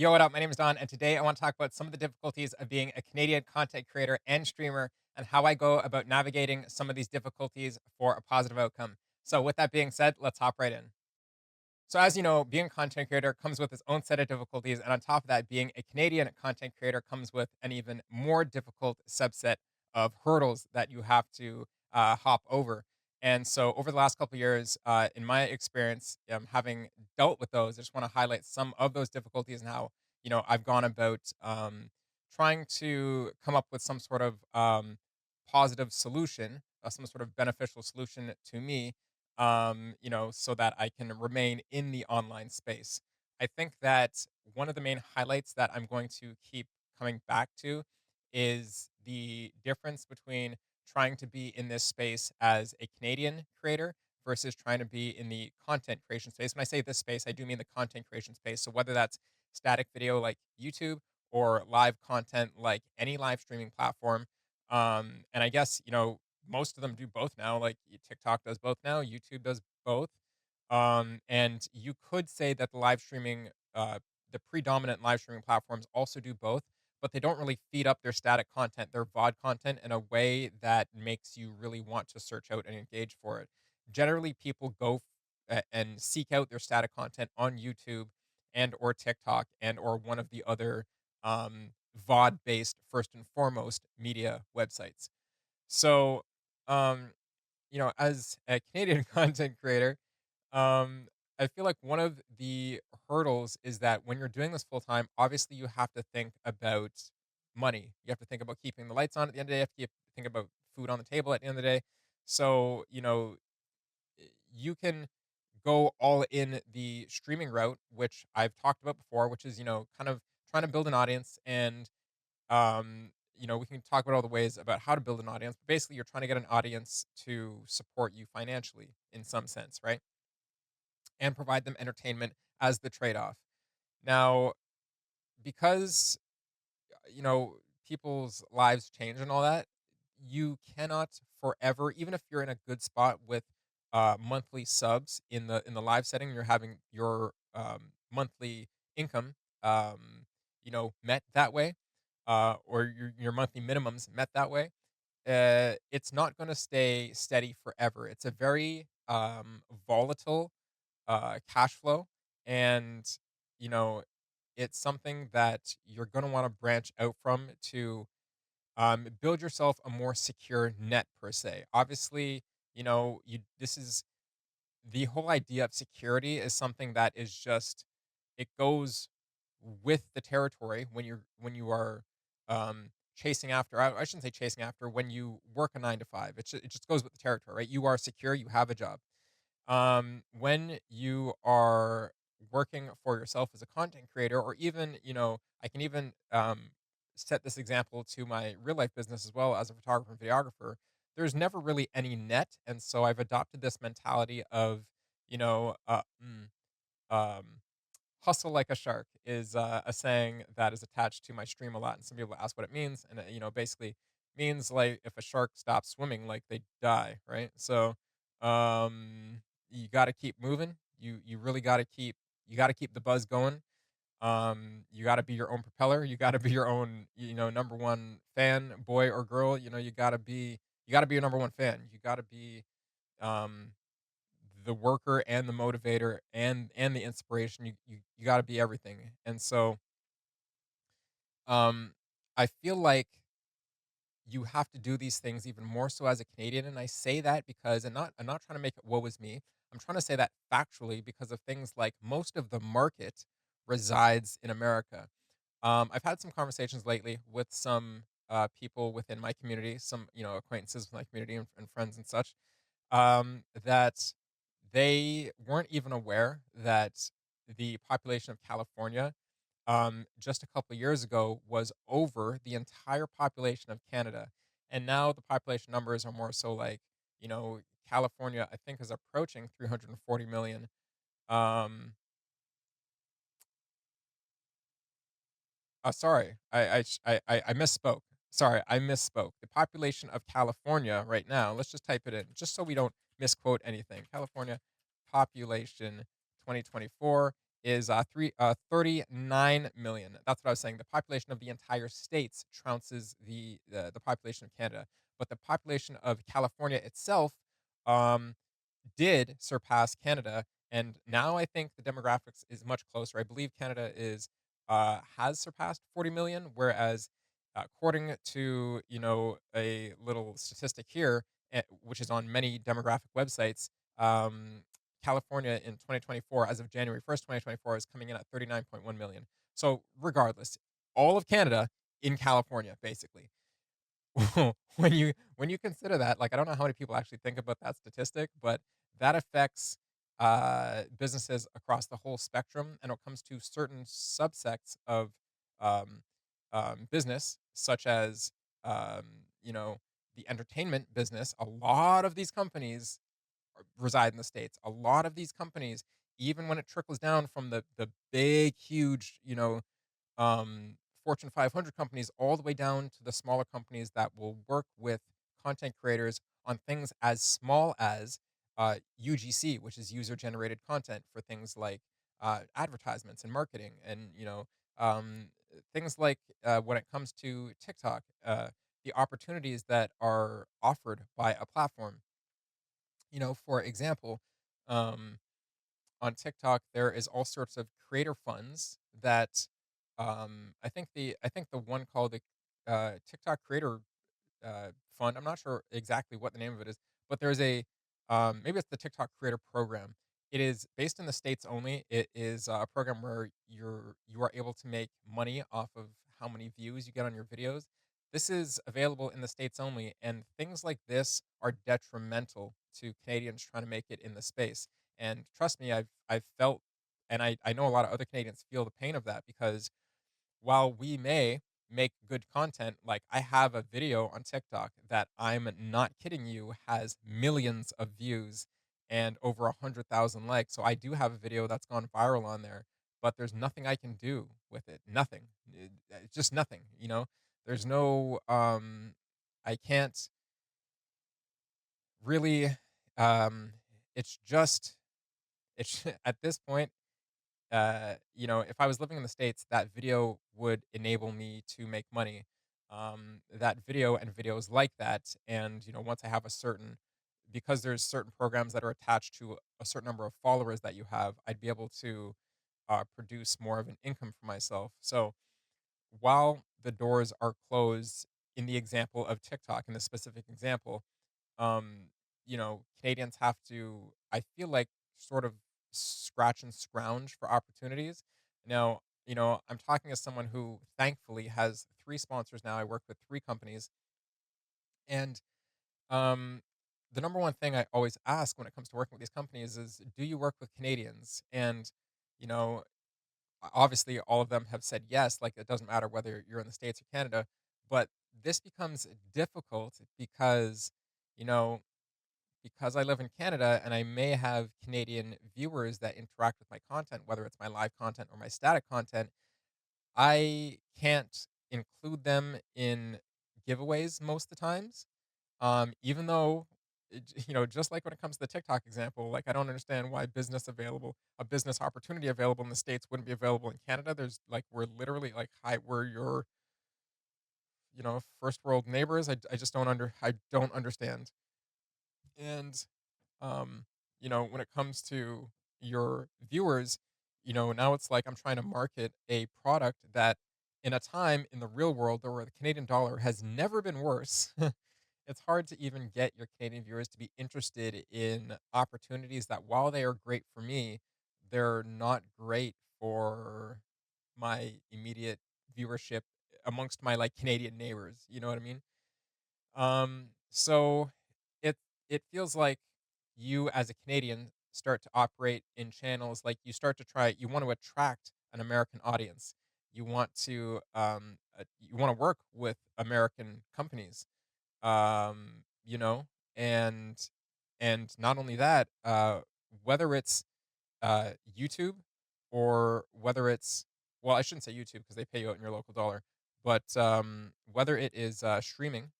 Yo, what up? My name is Don, and today I want to talk about some of the difficulties of being a Canadian content creator and streamer and how I go about navigating some of these difficulties for a positive outcome. So, with that being said, let's hop right in. So, as you know, being a content creator comes with its own set of difficulties. And on top of that, being a Canadian content creator comes with an even more difficult subset of hurdles that you have to hop over. And so, over the last couple of years, in my experience, having dealt with those, I just want to highlight some of those difficulties and how, I've gone about trying to come up with some sort of positive solution, some sort of beneficial solution to me, so that I can remain in the online space. I think that one of the main highlights that I'm going to keep coming back to is the difference between trying to be in this space as a Canadian creator versus trying to be in the content creation space. When I say this space, I do mean the content creation space. So whether that's static video like YouTube or live content like any live streaming platform. And I guess, most of them do both now. Like TikTok does both now, YouTube does both. And you could say that the predominant live streaming platforms also do both, but they don't really feed up their static content, their VOD content in a way that makes you really want to search out and engage for it. Generally, people and seek out their static content on YouTube and or TikTok and or one of the other VOD based first and foremost media websites. So, um, as a Canadian content creator, um, I feel like one of the hurdles is that when you're doing this full time, obviously you have to think about money. You have to think about keeping the lights on at the end of the day. You have to think about food on the table at the end of the day. So, you can go all in the streaming route, which I've talked about before, which is, kind of trying to build an audience and we can talk about all the ways about how to build an audience, but basically you're trying to get an audience to support you financially in some sense, right? And provide them entertainment as the trade-off. Now, because people's lives change and all that, you cannot forever, even if you're in a good spot with monthly subs in the live setting, you're having your monthly income met that way, or your monthly minimums met that way. It's not going to stay steady forever. It's a very volatile cash flow, and you know it's something that you're going to want to branch out from to build yourself a more secure net per se. Obviously, you this is the whole idea of security is something that is just it goes with the territory when you are chasing after. I shouldn't say chasing after, when you work a 9 to 5. It just goes with the territory, right? You are secure, you have a job. When you are working for yourself as a content creator, or even, I can even set this example to my real life business as well as a photographer and videographer. There's never really any net. And so I've adopted this mentality of, you know, uh, mm, um, hustle like a shark is a saying that is attached to my stream a lot. And some people ask what it means. And, basically means like if a shark stops swimming, like they die, right? So, you got to keep moving. You really you got to keep the buzz going. You got to be your own propeller. You got to be your own, number one fan, boy or girl. You got to be your number one fan. You got to be um the worker and the motivator and the inspiration. You got to be everything. And so um I feel like you have to do these things even more so as a Canadian. And I say that because I'm not trying to make it woe is me. I'm trying to say that factually because of things like most of the market resides in America. I've had some conversations lately with some people within my community, some acquaintances with my community and friends and such, that they weren't even aware that the population of California, just a couple of years ago, was over the entire population of Canada, and now the population numbers are more so like, California, I think, is approaching 340 million. Um, sorry, I misspoke. Sorry, I misspoke. The population of California right now, let's just type it in, just so we don't misquote anything. California population 2024 is 39 million. That's what I was saying. The population of the entire states trounces the population of Canada, but the population of California itself um, did surpass Canada, and now I think the demographics is much closer. I believe Canada is has surpassed 40 million, whereas according to a little statistic here, which is on many demographic websites, um, California in 2024, as of January 1st, 2024, is coming in at 39.1 million. So regardless, all of Canada in California, basically. When you consider that, like, I don't know how many people actually think about that statistic, but that affects businesses across the whole spectrum. And when it comes to certain subsects of um, business, such as um, you know the entertainment business, a lot of these companies reside in the states. A lot of these companies, even when it trickles down from the big, huge, Fortune 500 companies all the way down to the smaller companies that will work with content creators on things as small as UGC, which is user generated content for things like advertisements and marketing, and um, things like when it comes to TikTok, the opportunities that are offered by a platform. For example, um, on TikTok, there is all sorts of creator funds that I think the one called the TikTok Creator Fund. I'm not sure exactly what the name of it is, but there's a maybe it's the TikTok Creator Program. It is based in the states only. It is a program where you are able to make money off of how many views you get on your videos. This is available in the states only, and things like this are detrimental to Canadians trying to make it in the space. And trust me, I've felt, and I know a lot of other Canadians feel the pain of that, because while we may make good content, like I have a video on TikTok that, I'm not kidding you, has millions of views and over 100,000 likes. So I do have a video that's gone viral on there, but there's nothing I can do with it. Nothing. It's just nothing. There's no. I can't really. It's just. It's at this point, if I was living in the States, that video would enable me to make money. That video and videos like that, and once I have because there's certain programs that are attached to a certain number of followers that you have, I'd be able to produce more of an income for myself. So while the doors are closed in the example of TikTok, in the specific example, Canadians have to, I feel like, sort of scratch and scrounge for opportunities. Now, I'm talking as someone who thankfully has three sponsors now. I work with three companies, and um, the number one thing I always ask when it comes to working with these companies is, do you work with Canadians? And you know, obviously, all of them have said yes. Like, it doesn't matter whether you're in the States or Canada, but this becomes difficult because you know because I live in Canada and I may have Canadian viewers that interact with my content, whether it's my live content or my static content, I can't include them in giveaways most of the times. Even though, just like when it comes to the TikTok example, like, I don't understand why a business opportunity available in the States wouldn't be available in Canada. We're literally like, hi, we're your, first world neighbors. I just I don't understand. And when it comes to your viewers, now it's like I'm trying to market a product that, in a time in the real world where the Canadian dollar has never been worse, it's hard to even get your Canadian viewers to be interested in opportunities that, while they are great for me, they're not great for my immediate viewership amongst my, like, Canadian neighbors. You know what I mean? So it it feels like you, as a Canadian, start to operate in channels, like, you want to attract an American audience. You want to work with American companies. Um, you know, and not only that, whether it's YouTube, or whether it's, well, I shouldn't say YouTube because they pay you out in your local dollar, but whether it is streaming,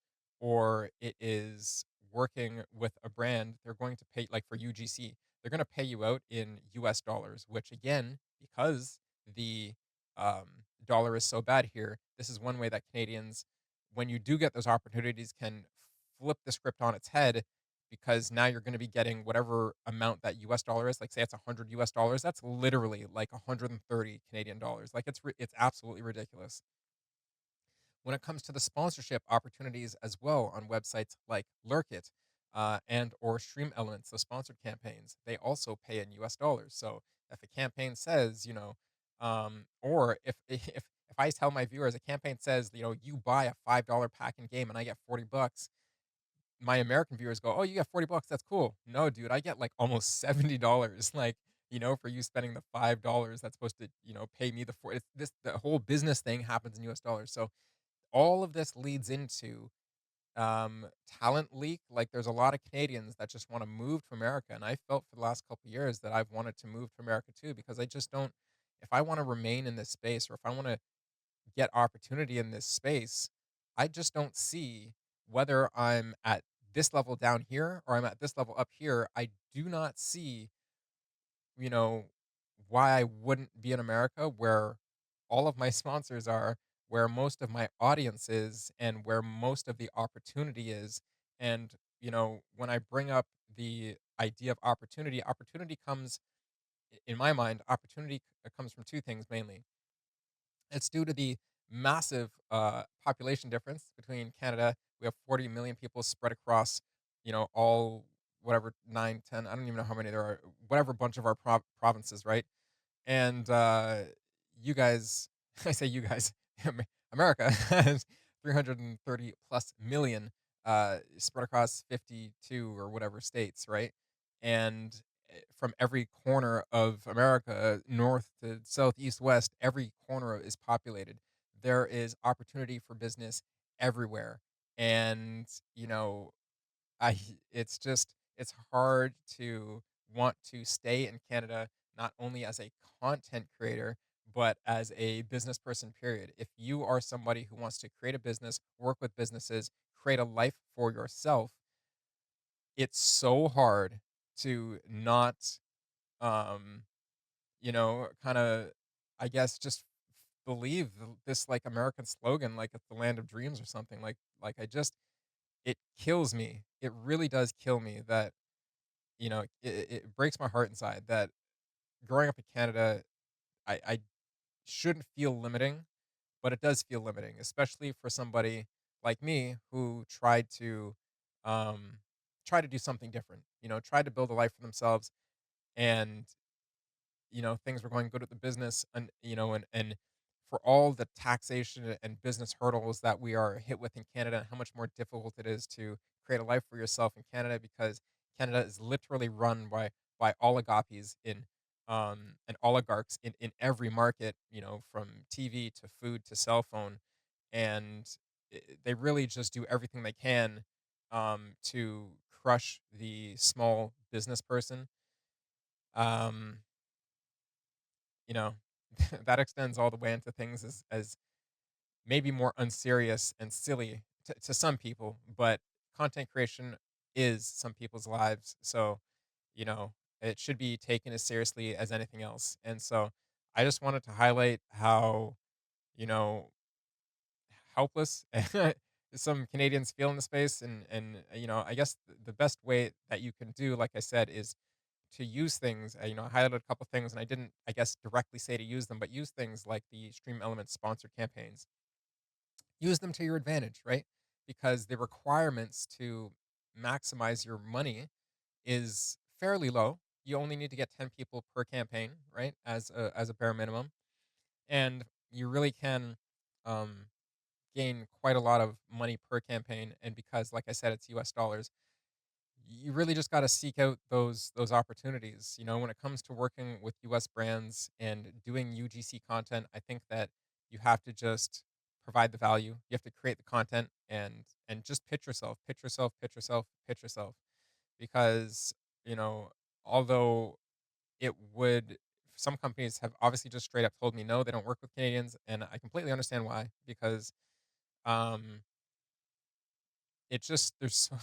or it is working with a brand, they're going to pay, like for UGC, they're going to pay you out in US dollars, which again because the dollar is so bad here, this is one way that Canadians, when you do get those opportunities, can flip the script on its head because now you're going to be getting whatever amount that US dollar is. Like, say it's 100 US dollars, that's literally like 130 Canadian dollars. Like, it's absolutely ridiculous. When it comes to the sponsorship opportunities as well on websites like Lurkit and or Stream Elements, the sponsored campaigns, they also pay in US dollars. So if a campaign says, or if I tell my viewers a campaign says, you buy a $5 pack in game and I get 40 bucks, my American viewers go, "Oh, you get 40 bucks, that's cool." No, dude, I get like almost $70, like, for you spending the $5 that's supposed to, pay me the four. The whole business thing happens in US dollars. So all of this leads into talent leak. Like, there's a lot of Canadians that just want to move to America, and I felt for the last couple of years that I've wanted to move to America too, because I just don't. If I want to remain in this space, or if I want to get opportunity in this space, I just don't see whether I'm at this level down here or I'm at this level up here. I do not see, you know, why I wouldn't be in America, where all of my sponsors are, where most of my audience is, and where most of the opportunity is. And, when I bring up the idea of opportunity, opportunity comes, in my mind, opportunity comes from two things mainly. It's due to the massive population difference between Canada. We have 40 million people spread across, all whatever 9, 10. I don't even know how many there are, whatever bunch of our provinces, right? And you guys, I say you guys, America has 330 plus million spread across 52 or whatever states, right? And from every corner of America, north to south, east, west, every corner is populated. There is opportunity for business everywhere. And, I it's just it's hard to want to stay in Canada, not only as a content creator, but as a business person, period. If you are somebody who wants to create a business, work with businesses, create a life for yourself, it's so hard to not, um, kind of, I guess, just believe this like American slogan, like it's the land of dreams or something. Like I just it kills me. It really does kill me that, it breaks my heart inside that growing up in Canada, I shouldn't feel limiting, but it does feel limiting, especially for somebody like me who um, tried to do something different, tried to build a life for themselves, and things were going good with the business, and and for all the taxation and business hurdles that we are hit with in Canada, and how much more difficult it is to create a life for yourself in Canada, because Canada is literally run by oligopolies and oligarchs in every market, from TV to food to cell phone, and they really just do everything they can to crush the small business person. um you know, that extends all the way into things as maybe more unserious and silly to some people, but content creation is some people's lives. So, you know, it should be taken as seriously as anything else. And so I just wanted to highlight how, you know, helpless some Canadians feel in the space. And I guess the best way that you can do, like I said, is to use things. I highlighted a couple things, and I didn't, I guess, directly say to use them, but use things like the Stream Elements sponsored campaigns. Use them to your advantage, right? Because the requirements to maximize your money is fairly low. You only need to get 10 people per campaign, right? As a bare minimum. And you really can um, gain quite a lot of money per campaign. And because, like I said, it's US dollars, you really just got to seek out those opportunities. When it comes to working with US brands and doing UGC content, I think that you have to just provide the value. You have to create the content, and just pitch yourself, pitch yourself, pitch yourself, pitch yourself. Because, you know although it would some companies have obviously just straight up told me no, they don't work with Canadians, and I completely understand why. Because um it just there's so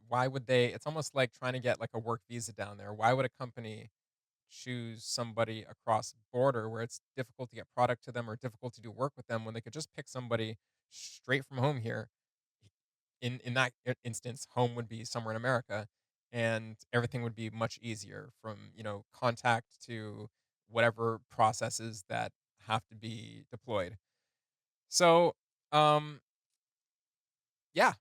why would they? It's almost like trying to get like a work visa down there. Why would a company choose somebody across border where it's difficult to get product to them or difficult to do work with them when they could just pick somebody straight from home here. In that instance, home would be somewhere in America, and everything would be much easier from, contact to whatever processes that have to be deployed. So, um, yeah.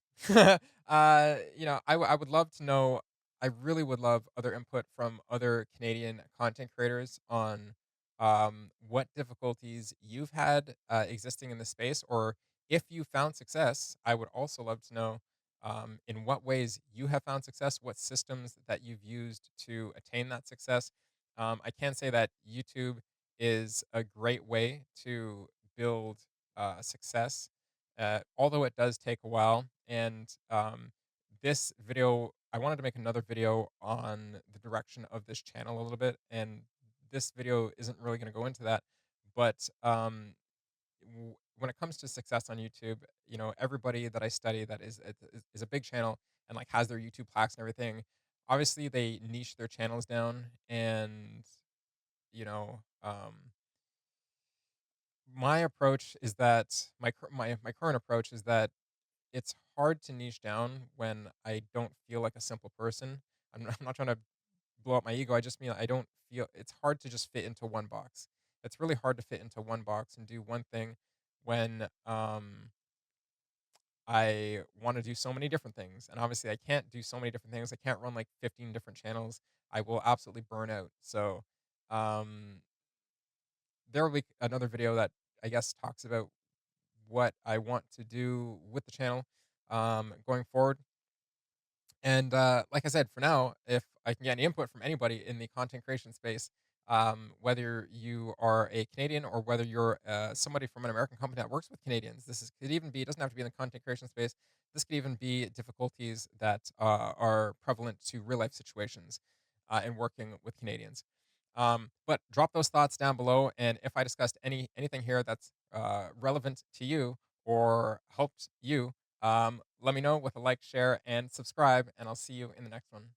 I would love to know. I really would love other input from other Canadian content creators on what difficulties you've had existing in the space, or if you found success. I would also love to know in what ways you have found success, what systems that you've used to attain that success. I can say that YouTube is a great way to build success, although it does take a while. And this video, I wanted to make another video on the direction of this channel a little bit, and this video isn't really going to go into that. But when it comes to success on YouTube, everybody that I study that is a big channel and like has their YouTube plaques and everything. Obviously, they niche their channels down, and you know, um, my approach is that my current approach is that it's hard to niche down when I don't feel like a simple person. I'm not trying to blow up my ego. I just mean I don't feel it's hard to just fit into one box. It's really hard to fit into one box and do one thing when I want to do so many different things. And obviously I can't do so many different things. I can't run like 15 different channels. I will absolutely burn out. So um there will be another video that I guess talks about what I want to do with the channel going forward. And like I said, for now, if I can get any input from anybody in the content creation space, whether you are a Canadian or whether you're somebody from an American company that works with Canadians, could even be, it doesn't have to be in the content creation space. This could even be difficulties that are prevalent to real life situations in working with Canadians. But drop those thoughts down below, and if I discussed anything here that's relevant to you or helped you, let me know with a like, share, and subscribe, and I'll see you in the next one.